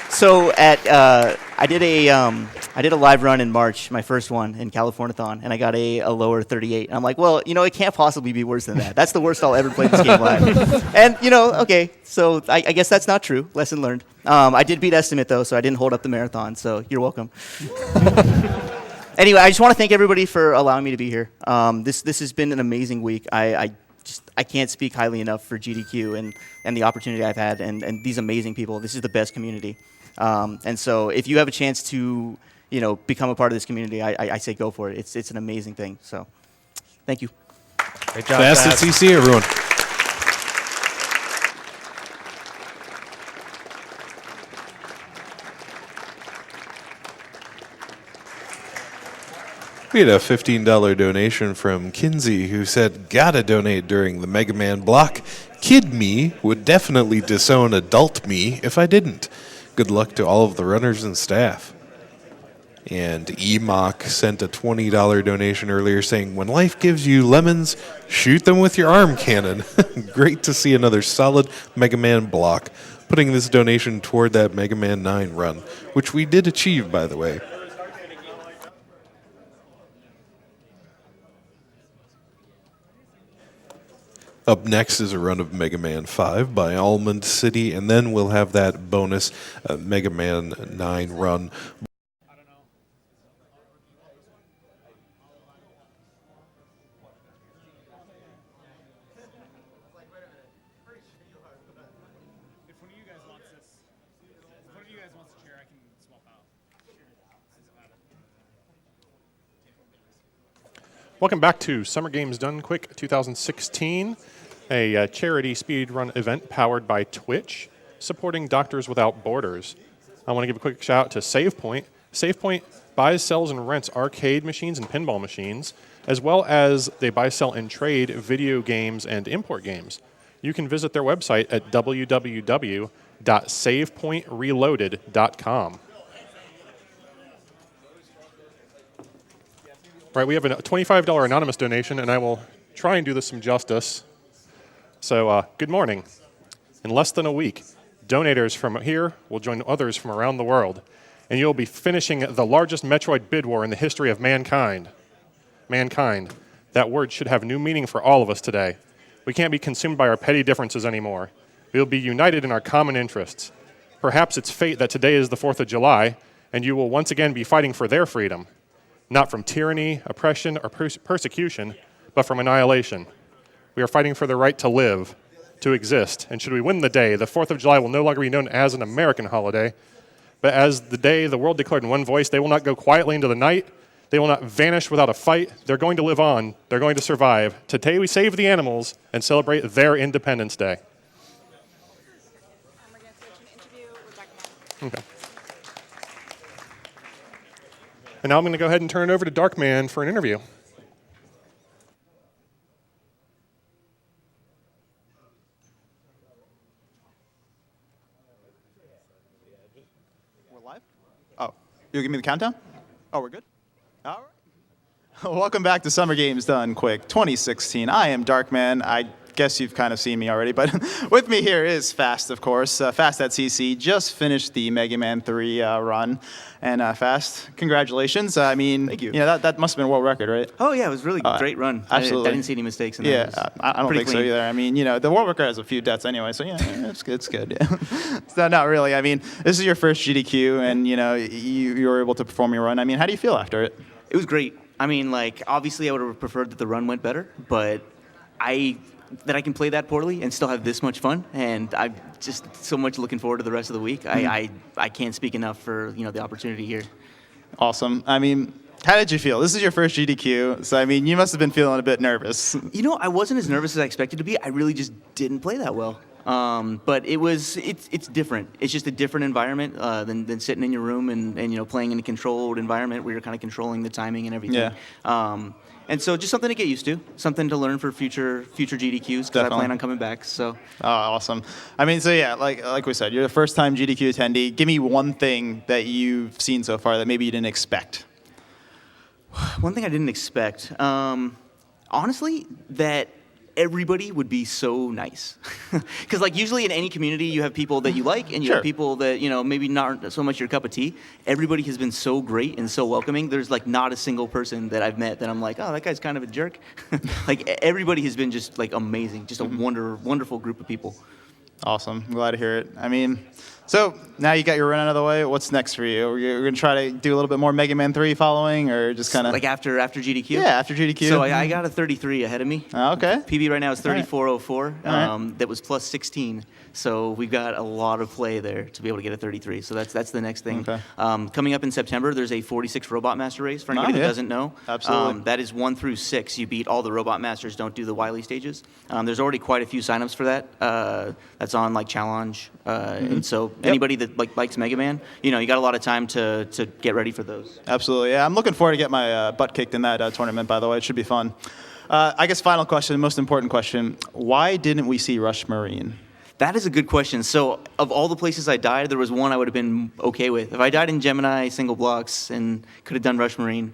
So I did a live run in March, my first one in Californiathon, and I got a lower 38. And I'm like, well, it can't possibly be worse than that. That's the worst I'll ever play this game live. And okay, so I guess that's not true. Lesson learned. I did beat estimate though, so I didn't hold up the marathon. So you're welcome. Anyway, I just want to thank everybody for allowing me to be here. This has been an amazing week. I can't speak highly enough for GDQ and the opportunity I've had and these amazing people. This is the best community. And so if you have a chance to, become a part of this community, I say go for it. It's an amazing thing. So thank you. Great job, fastatcc, everyone. We had a $15 donation from Kinsey who said, gotta donate during the Mega Man block. Kid me would definitely disown adult me if I didn't. Good luck to all of the runners and staff. And Emok sent a $20 donation earlier saying, when life gives you lemons, shoot them with your arm cannon. Great to see another solid Mega Man block, putting this donation toward that Mega Man 9 run, which we did achieve, by the way. Up next is a run of Mega Man 5 by Almond City, and then we'll have that bonus Mega Man 9 run. Welcome back to Summer Games Done Quick 2016, a charity speedrun event powered by Twitch, supporting Doctors Without Borders. I want to give a quick shout out to SavePoint. SavePoint buys, sells, and rents arcade machines and pinball machines, as well as they buy, sell, and trade video games and import games. You can visit their website at www.savepointreloaded.com. Right, we have a $25 anonymous donation, and I will try and do this some justice. So, good morning. In less than a week, donators from here will join others from around the world, and you'll be finishing the largest Metroid bid war in the history of mankind. Mankind. That word should have new meaning for all of us today. We can't be consumed by our petty differences anymore. We'll be united in our common interests. Perhaps it's fate that today is the 4th of July, and you will once again be fighting for their freedom. Not from tyranny, oppression, or persecution, but from annihilation. We are fighting for the right to live, to exist, and should we win the day, the 4th of July will no longer be known as an American holiday, but as the day the world declared in one voice. They will not go quietly into the night. They will not vanish without a fight. They're going to live on. They're going to survive. Today we save the animals and celebrate their Independence Day. We're going to switch an interview with Dr. Man. Okay. And now I'm going to go ahead and turn it over to Darkman for an interview. We're live? Oh, you'll give me the countdown? Oh, we're good? All right. Welcome back to Summer Games Done Quick 2016. I am Darkman. I guess you've kind of seen me already, but with me here is Fast, of course. fastatcc just finished the Mega Man 3 run. And Fast, congratulations. I mean, Thank you. That must have been a world record, right? Oh, yeah, it was really a great run. Absolutely. I didn't see any mistakes in that. Yeah, I don't think so clean. either. I mean, the world record has a few deaths anyway, so yeah, it's good. It's good. Yeah. So not really. I mean, this is your first GDQ, and you were able to perform your run. I mean, how do you feel after it? It was great. I mean, obviously I would have preferred that the run went better, but I can play that poorly and still have this much fun, and I'm just so much looking forward to the rest of the week. I can't speak enough for the opportunity here. Awesome. I mean, how did you feel? This is your first GDQ, so I mean, you must have been feeling a bit nervous. I wasn't as nervous as I expected to be. I really just didn't play that well. But it's different. It's just a different environment than sitting in your room and playing in a controlled environment where you're kind of controlling the timing and everything. Yeah. And so just something to get used to, something to learn for future GDQs, because I plan on coming back. So. Oh, awesome. I mean, so yeah, like we said, you're the first time GDQ attendee. Give me one thing that you've seen so far that maybe you didn't expect. One thing I didn't expect, honestly, that everybody would be so nice. Because usually in any community you have people that you like and you Sure. have people that maybe not so much your cup of tea. Everybody has been so great and so welcoming. There's not a single person that I've met that I'm like, oh, that guy's kind of a jerk. Everybody has been just amazing, just a wonderful group of people. Awesome. I'm glad to hear it. I mean, so now you got your run out of the way. What's next for you? You're going to try to do a little bit more Mega Man 3 following, or just kind of... After GDQ? Yeah, after GDQ. So I got a 33 ahead of me. Okay. PB right now is 3404. All right. That was plus 16. So we've got a lot of play there to be able to get a 33. So that's the next thing. Okay. Coming up in September, there's a 46 Robot Master race for anybody that doesn't know. Absolutely. That is 1 through 6. You beat all the Robot Masters, don't do the Wily stages. There's already quite a few signups for that. That's on Challenge. And so anybody that likes Mega Man, you got a lot of time to get ready for those. Absolutely. Yeah, I'm looking forward to get my butt kicked in that tournament, by the way. It should be fun. I guess final question, most important question. Why didn't we see Rush Marine? That is a good question. So, of all the places I died, there was one I would have been okay with. If I died in Gemini single blocks and could have done Rush Marine,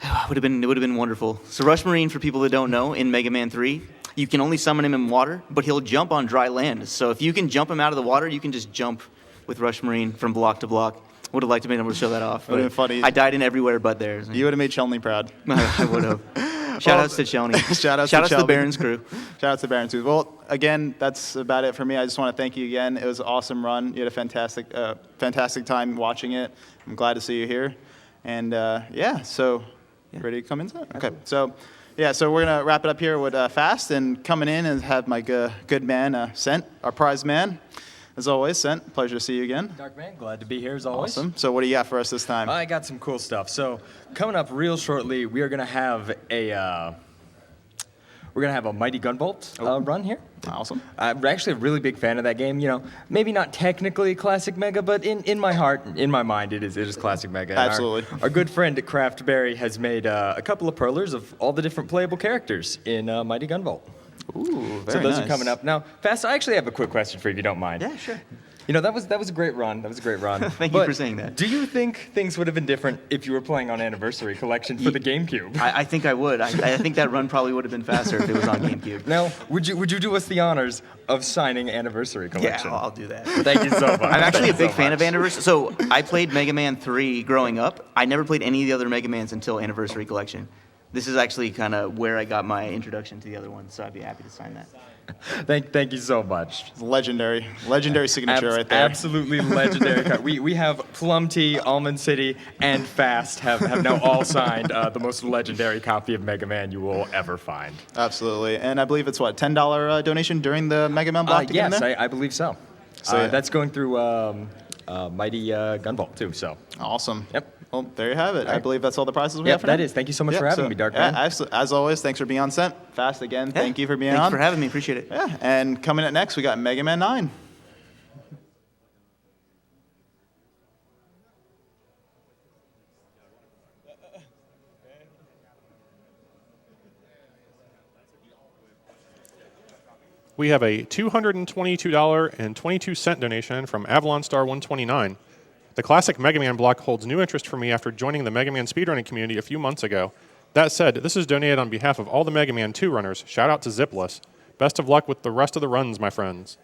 it would have been wonderful. So, Rush Marine, for people that don't know, in Mega Man 3, you can only summon him in water, but he'll jump on dry land. So, if you can jump him out of the water, you can just jump with Rush Marine from block to block. Would have liked to be able to show that off. Would have been funny. I died in everywhere but there. You would have made Chun-Li proud. I would have. Shout outs to Shelny. Shout outs Shout to outs to the Shelby. Barons crew. Shout out to Barons too. Well, again, that's about it for me. I just want to thank you again. It was an awesome run. You had a fantastic time watching it. I'm glad to see you here. And so ready to come inside? Okay. So we're gonna wrap it up here with Fast, and coming in and have my good man Cent, our prize man. As always, Cent, pleasure to see you again. Dark Man, glad to be here as always. Awesome. So what do you got for us this time? I got some cool stuff. So coming up real shortly, we are gonna have a Mighty Gunvolt run here. Awesome. I'm actually a really big fan of that game. You know, maybe not technically classic Mega, but in my heart, in my mind, it is classic Mega. And Absolutely. Our good friend Craftberry has made a couple of perlers of all the different playable characters in Mighty Gunvolt. Ooh, very So those nice. are coming up now. Fast. I actually have a quick question for you, if you don't mind. Yeah, sure. You know, that was a great run. That was a great run. Thank you for saying that. Do you think things would have been different if you were playing on Anniversary Collection for the GameCube? I think I would. I think that run probably would have been faster if it was on GameCube. Now, would you do us the honors of signing Anniversary Yeah, Collection? I'll do that. Thank you so much. I'm actually a Thank you big so fan much. of Anniversary. So I played Mega Man 3 growing up. I never played any of the other Mega Mans until Anniversary Collection. This is actually kind of where I got my introduction to the other ones, so I'd be happy to sign that. Thank you so much. Legendary signature right there. Absolutely legendary card. We have Plum Tea, Almond City, and Fast have now all signed the most legendary copy of Mega Man you will ever find. Absolutely. And I believe it's what, $10 donation during the Mega Man block to get in Yes, there? I believe so. So, yeah. That's going through Mighty Gunvolt too. So. Awesome. Yep. Well, there you have it. I believe that's all the prizes we Yep, have for that now. is. Thank you so much for having me, Dark Man. As always, thanks for being on Cent. Fast again. Thank you for being Thanks on. for having me. Appreciate it. Yeah. And coming up next, we got Mega Man 9. We have a $222.22 donation from Avalon Star 129. The classic Mega Man block holds new interest for me after joining the Mega Man speedrunning community a few months ago. That said, this is donated on behalf of all the Mega Man 2 runners. Shout out to Zipless. Best of luck with the rest of the runs, my friends.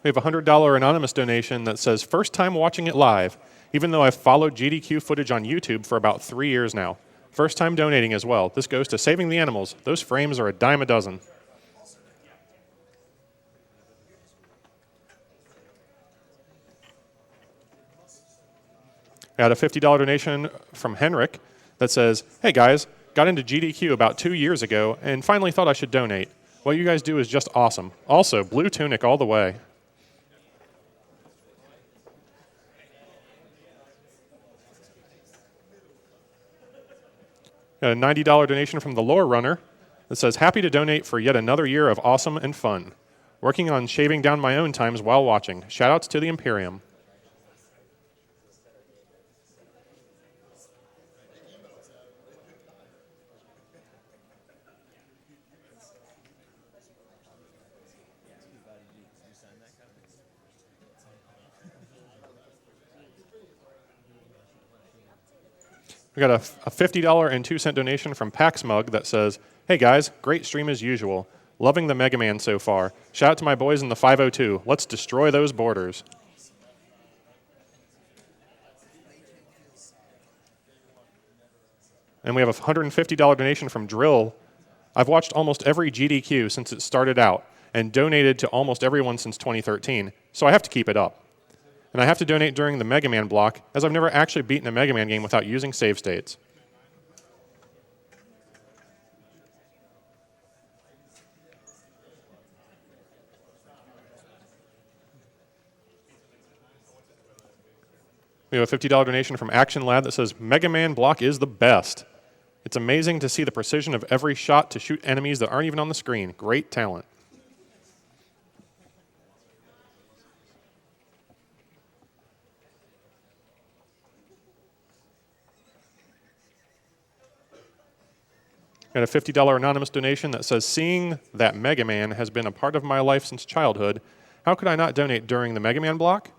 We have a $100 anonymous donation that says, first time watching it live, even though I've followed GDQ footage on YouTube for about 3 years now. First time donating as well. This goes to Saving the Animals. Those frames are a dime a dozen. I got a $50 donation from Henrik that says, hey guys, got into GDQ about 2 years ago and finally thought I should donate. What you guys do is just awesome. Also, blue tunic all the way. Got a $90 donation from the Lore Runner that says, happy to donate for yet another year of awesome and fun. Working on shaving down my own times while watching. Shoutouts to the Imperium. We got a $50.02 donation from Paxmug that says, hey guys, great stream as usual. Loving the Mega Man so far. Shout out to my boys in the 502. Let's destroy those borders. And we have a $150 donation from Drill. I've watched almost every GDQ since it started out and donated to almost everyone since 2013, so I have to keep it up. And I have to donate during the Mega Man block, as I've never actually beaten a Mega Man game without using save states. We have a $50 donation from Action Lad that says, Mega Man block is the best. It's amazing to see the precision of every shot to shoot enemies that aren't even on the screen. Great talent. Got a $50 anonymous donation that says, seeing that Mega Man has been a part of my life since childhood, how could I not donate during the Mega Man block?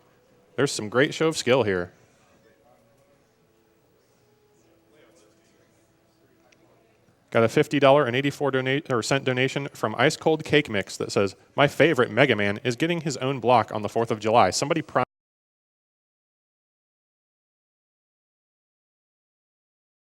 There's some great show of skill here. Got a $50.84 donation from Ice Cold Cake Mix that says, my favorite Mega Man is getting his own block on the 4th of July. Somebody